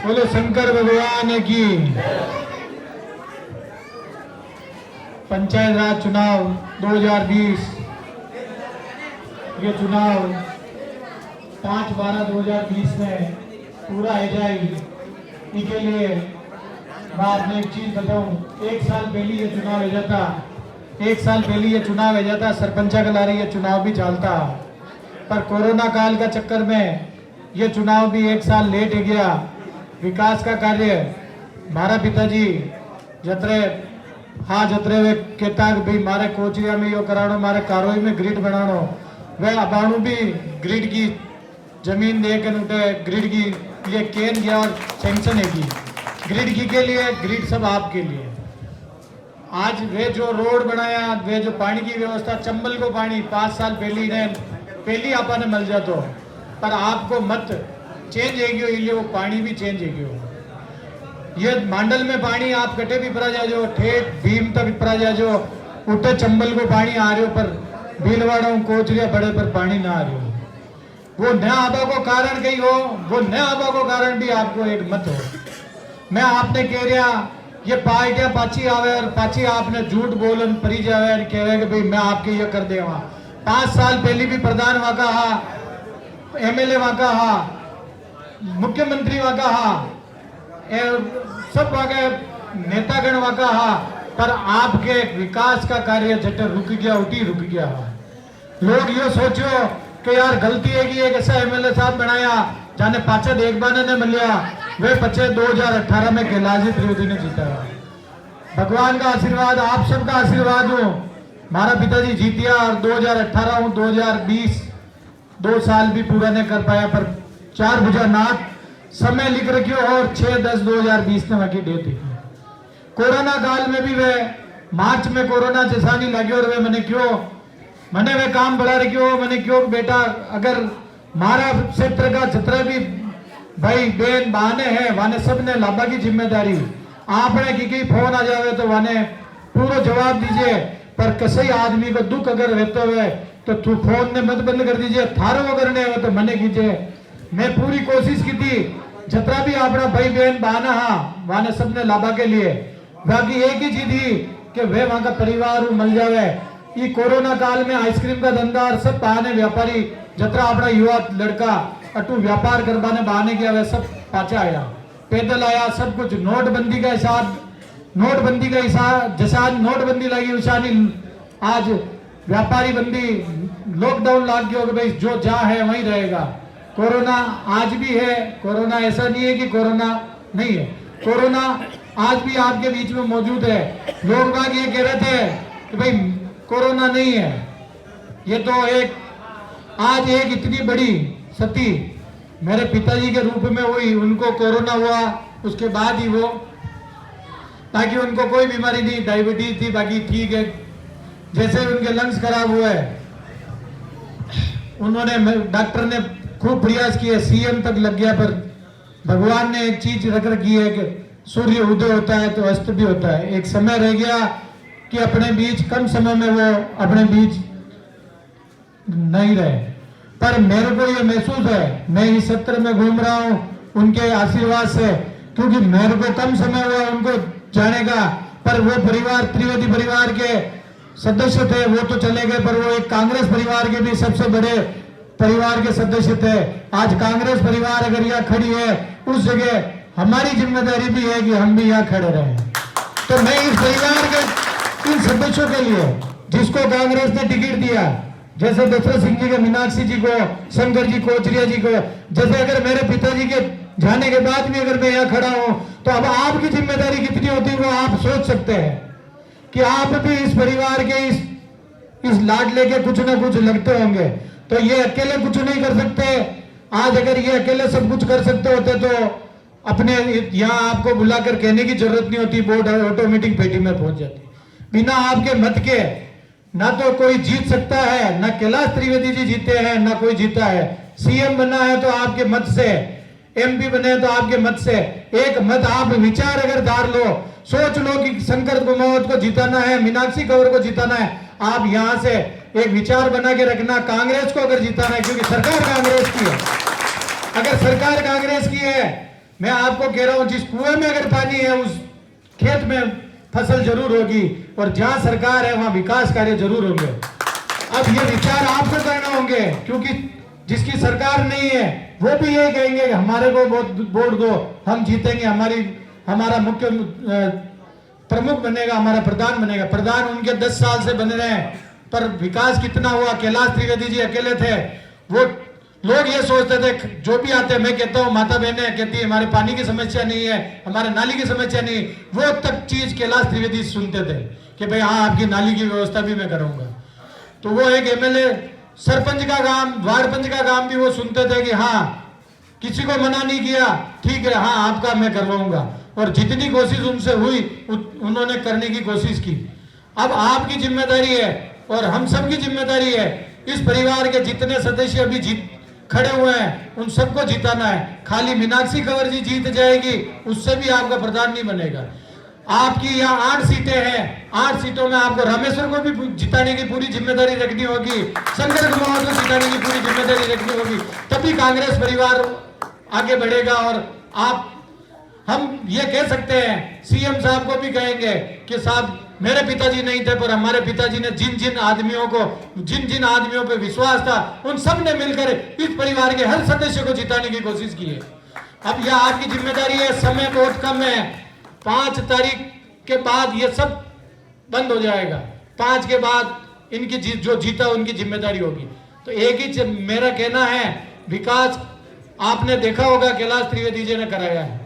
बोलो शंकर भगवान की। पंचायत राज चुनाव 2020 ये चुनाव 5/12/2020 में पूरा हो जाए इसके लिए मैं आपने एक चीज बताऊं। एक साल पहले ये चुनाव हो जाता, एक साल पहले ये चुनाव हो जाता, सरपंचा के लारे ये चुनाव भी चलता, पर कोरोना काल का चक्कर में ये चुनाव भी एक साल लेट हो गया। विकास का कार्य मारा पिताजी जतरे जतरे वे कहता भाई मारे कोचिया में यो करानो, मारे कारोई में ग्रिड बनानो, वह अबाणु भी ग्रिड की जमीन दे के उठे ग्रिड की ये केन गया और सेंक्शन है की ग्रिड की के लिए, ग्रिड सब आपके लिए। आज वे जो रोड बनाया, वे जो पानी की व्यवस्था, चंबल को पानी 5 साल पहली आपा ने मिल जातो, पर आपको मत चेंज है गयो, इसलिए वो पानी भी चेंज है गयो। ये मांडल में पानी आप कटे भी परा जाजो, ठेठ भीम तक परा जाजो, उठे चंबल को पानी आ रहे हो, पर भीलवाड़ा कोचरिया बड़े पर पानी ना आ रहे हो। वो न आबा को कारण कही हो, वो न आबा को कारण भी आपको एक मत हो। मैं आपने कह रहा ये पार्टियां पाची आवे और पाची आपने झूठ बोलन परी जावे और कहे कि भाई मैं आपके ये कर दे। 5 साल पहले भी प्रधान वहां का हा, एमएलए वहां का हा, मुख्यमंत्री वहां का हा, सब वहां के नेतागण वहां का हा, पर आपके विकास का कार्य जटे रुक गया, उठी रुक गया। लोग ये सोचो कि यार गलती है कि एक ऐसा एमएलए साहब बनाया जाने पाचा देखभाने ने मिलिया, वे बच्चे 2018 में कैलाश त्रिवेदी ने जीता। भगवान का आशीर्वाद, आप सबका आशीर्वाद हो, हमारा पिताजी जीतिया और 2018 हूँ 2020 2 साल भी पूरा नहीं कर पाया, पर 4 भुजा नाथ समय लिख रखियो और 6/10/2020 में वहां की डेट थी। कोरोना काल में भी वे मार्च में कोरोना जैसा नहीं लगे और वे मैंने वे काम बढ़ा रखियो। मैंने क्यों बेटा अगर मारा क्षेत्र का जितना भी भाई बहन बहाने हैं वाने सब ने लाभा की जिम्मेदारी आपने की फोन आ जावे तो वाने पूरा जवाब दीजिए, पर किसी आदमी को दुख अगर रहते हुए तो तू फोन ने मत बंद कर दीजिए, थारो करने हो तो मने कीजिए। मैं पूरी कोशिश की थी जितना भी अपना भाई बहन बहाना हाँ वाने सब ने लाभा के लिए, बाकी एक ही चीज थी कि वे वहां का परिवार मिल जावे। ये कोरोना काल में आइसक्रीम का धंधा और सब बहाने व्यापारी जतरा अपना युवा लड़का अटू व्यापार करवाने बहाने किया, वह सब पाचा आया, पैदल आया, सब कुछ। नोटबंदी का हिसाब जैसा आज नोटबंदी लगी वैसा नहीं, आज व्यापारी बंदी लॉकडाउन लाग गया कि भाई जो जहाँ है वहीं रहेगा। कोरोना आज भी है, कोरोना ऐसा नहीं है कि कोरोना नहीं है, कोरोना आज भी आपके बीच में मौजूद है। लोग बाग ये कह रहे थे कि भाई कोरोना नहीं है, ये तो एक आज एक इतनी बड़ी सती मेरे पिताजी के रूप में हुई, उनको कोरोना हुआ उसके बाद ही वो, ताकि उनको कोई बीमारी नहीं, डायबिटीज थी बाकी ठीक है, जैसे उनके लंग्स खराब हुए उन्होंने डॉक्टर ने खूब प्रयास किए, सीएम तक लग गया, पर भगवान ने एक चीज रख रखी है कि सूर्य उदय होता है तो अस्त भी होता है। एक समय रह गया कि अपने बीच कम समय में वो अपने बीच नहीं रहे, पर मेरे को ये महसूस है, मैं इस सत्र में घूम रहा हूँ उनके आशीर्वाद से, क्योंकि मेरे को कम समय हुआ उनको जाने का, पर वो परिवार त्रिवेदी परिवार के सदस्य थे, वो तो चले गए, पर वो एक कांग्रेस परिवार के भी सबसे बड़े परिवार के सदस्य थे। आज कांग्रेस परिवार अगर यहाँ खड़ी है उस जगह हमारी जिम्मेदारी भी है कि हम भी यहाँ खड़े रहें। तो मैं इस परिवार के इन सदस्यों के लिए जिसको कांग्रेस ने टिकट दिया, जैसे दशरथ सिंह जी को, मीनाक्षी जी को, शंकर जी कोचरिया जी को, जैसे अगर मेरे पिताजी के जाने के बाद भी अगर मैं यहाँ खड़ा हूं तो अब आपकी जिम्मेदारी कितनी होती है वो आप सोच सकते हैं कि आप भी इस परिवार के इस लाडले के कुछ ना कुछ लगते होंगे। तो ये अकेले कुछ नहीं कर सकते। आज अगर ये अकेले सब कुछ कर सकते होते तो अपने यहाँ आपको बुलाकर कहने की जरूरत नहीं होती, बोर्ड ऑटोमेटिक पेटी में पहुंच जाती। बिना आपके मत के ना तो कोई जीत सकता है, ना कैलाश त्रिवेदी जी जीते हैं, ना कोई जीता है। सीएम बना है तो आपके मत से, एमपी बने तो आपके मत से। एक मत आप विचार अगर धार लो, सोच लो कि शंकर कुमावत को जिताना है, मीनाक्षी कंवर को जिताना है, आप यहां से एक विचार बना के रखना, कांग्रेस को अगर जिताना है, क्योंकि सरकार कांग्रेस की है। अगर सरकार कांग्रेस की है मैं आपको कह रहा हूं जिस कुएं में अगर पानी है उस खेत में फसल जरूर होगी, और जहां सरकार है वहां विकास कार्य जरूर होंगे। अब ये विचार आपको करना होंगे, क्योंकि जिसकी सरकार नहीं है वो भी ये कहेंगे कि हमारे को वोट दो, हम जीतेंगे, हमारा मुख्य प्रमुख बनेगा, हमारा प्रधान बनेगा। प्रधान उनके 10 साल से बन रहे हैं, पर विकास कितना हुआ? कैलाश त्रिवेदी जी अकेले थे। वो लोग ये सोचते थे, जो भी आते, मैं कहता हूँ माता बहनें कहती है हमारे पानी की समस्या नहीं है, हमारे नाली की समस्या नहीं, वो तक चीज कैलाश त्रिवेदी सुनते थे कि भाई हाँ आपकी नाली की व्यवस्था भी मैं करूंगा। तो वो एक एमएलए सरपंच का काम, वार्ड पंच का काम भी वो सुनते थे कि हाँ किसी को मना नहीं किया, ठीक है हाँ आपका मैं करवाऊंगा, और जितनी कोशिश उनसे हुई उन्होंने करने की कोशिश की। अब आपकी जिम्मेदारी है और हम सबकी जिम्मेदारी है, इस परिवार के जितने सदस्य अभी खड़े हुए हैं उन सबको जिताना है। खाली मीनाक्षी कंवर जी जीत जाएगी उससे भी आपका प्रधान नहीं बनेगा। आपकी यहाँ 8 सीटें हैं, 8 सीटों में आपको रामेश्वर को भी जिताने की पूरी जिम्मेदारी रखनी होगी, शंकर कुमार को जिताने की पूरी जिम्मेदारी रखनी होगी, तभी कांग्रेस परिवार आगे बढ़ेगा। और हम ये कह सकते हैं, सीएम साहब को भी कहेंगे कि साहब मेरे पिताजी नहीं थे, पर हमारे पिताजी ने जिन जिन आदमियों पे विश्वास था उन सब ने मिलकर इस परिवार के हर सदस्य को जिताने की कोशिश की है। अब यह आपकी जिम्मेदारी है, समय बहुत कम है, 5 तारीख के बाद ये सब बंद हो जाएगा, 5 के बाद इनकी जो जीता उनकी जिम्मेदारी होगी। तो एक ही मेरा कहना है, विकास आपने देखा होगा कैलाश त्रिवेदी जी ने कराया है।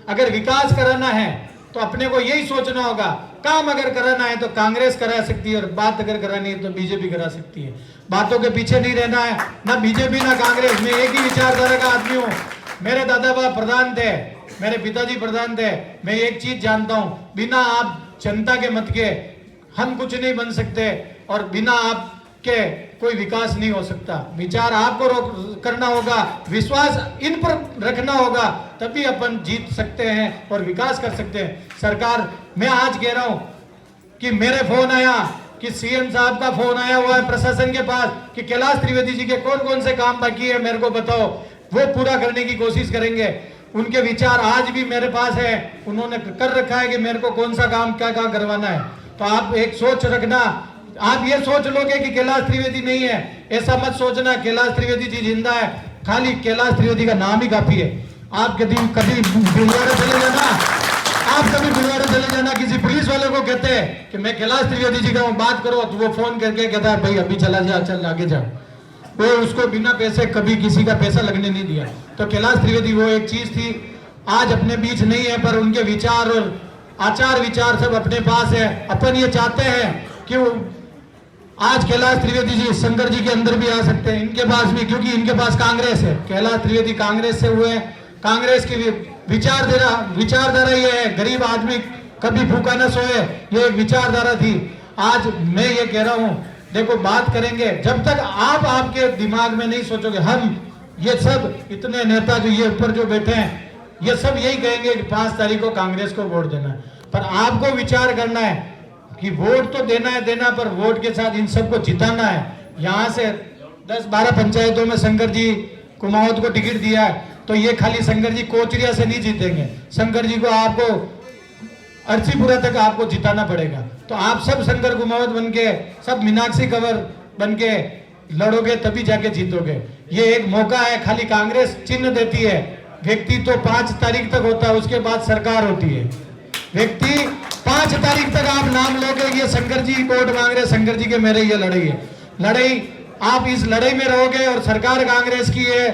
अगर विकास कराना है तो अपने को यही सोचना होगा, काम अगर कराना है तो कांग्रेस करा सकती है, और बात अगर करानी है तो बीजेपी करा सकती है। बातों के पीछे नहीं रहना है, ना बीजेपी ना कांग्रेस। मैं एक ही विचारधारा का आदमी हूँ। मेरे दादा बाबा प्रधान थे, मेरे पिताजी प्रधान थे। मैं एक चीज जानता हूँ, बिना आप जनता के मत के हम कुछ नहीं बन सकते, और बिना आपके कोई विकास नहीं हो सकता। विचार आपको करना होगा, विश्वास इन पर रखना होगा, तभी अपन जीत सकते हैं और विकास कर सकते हैं। सरकार, मैं आज कह रहा हूं कि मेरे फोन आया कि सीएम साहब का फोन आया हुआ है प्रशासन के पास कि कैलाश त्रिवेदी जी के कौन कौन से काम बाकी है मेरे को बताओ, वो पूरा करने की कोशिश करेंगे। उनके विचार आज भी मेरे पास है, उन्होंने कर रखा है कि मेरे को कौन सा काम क्या क्या करवाना है। तो आप एक सोच रखना, आप ये सोच लोगे कि कैलाश त्रिवेदी नहीं है, ऐसा मत सोचना। कैलाश त्रिवेदी जी जिंदा है, खाली कैलाश त्रिवेदी का नाम ही काफी है। आप कभी भिलवाड़ा चले जाना, किसी पुलिस वाले को कहते हैं कि मैं कैलाश त्रिवेदी जी का हूँ, बात करो, तो वो फोन करके कहता है भाई अभी चला जा, चल आगे जा। वो उसको बिना पैसे कभी किसी का पैसा लगने नहीं दिया। तो कैलाश त्रिवेदी वो एक चीज थी, आज अपने बीच नहीं है, पर उनके विचार और आचार विचार सब अपने पास है। अपन ये चाहते हैं कि आज कैलाश त्रिवेदी जी शंकर जी के अंदर भी आ सकते हैं, इनके पास भी, क्योंकि इनके पास कांग्रेस है। कैलाश त्रिवेदी कांग्रेस से हुए, कांग्रेस की विचारधारा ये है, गरीब आदमी कभी भूखा न सोए, ये एक विचारधारा थी। आज मैं ये कह रहा हूं, देखो बात करेंगे, जब तक आप आपके दिमाग में नहीं सोचोगे, हम ये सब इतने नेता जो ये ऊपर जो बैठे हैं ये सब यही कहेंगे कि 5 तारीख को कांग्रेस को वोट देना है। पर आपको विचार करना है कि वोट तो देना है देना, पर वोट के साथ इन सबको जिताना है। यहाँ से 10-12 पंचायतों में शंकर जी कुमावत को टिकट दिया है, तो ये खाली शंकर जी कोचरिया से नहीं जीतेंगे, शंकर जी को आपको अर्सीपुरा तक आपको जिताना पड़ेगा। तो आप सब शंकर कुमावत बन के, सब मीनाक्षी कंवर बन के लड़ोगे, तभी जाके जीतोगे। ये एक मौका है, खाली कांग्रेस चिन्ह देती है, व्यक्ति तो 5 तारीख तक होता है, उसके बाद सरकार होती है। व्यक्ति 5 तारीख तक आप नाम लोगे, ये शंकर जी वोट मांग रहे, शंकर जी के मेरे, ये लड़ाई है। लड़ाई, आप इस लड़ाई में रहोगे और सरकार कांग्रेस की है,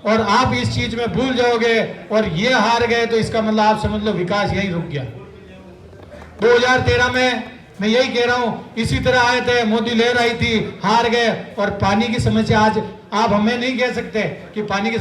और आप इस चीज में भूल जाओगे और ये हार गए, तो इसका मतलब आप समझ लो विकास यही रुक गया। 2013 में मैं यही कह रहा हूं, इसी तरह आए थे, मोदी लहर आई थी, हार गए। और पानी की समस्या आज आप हमें नहीं कह सकते कि पानी की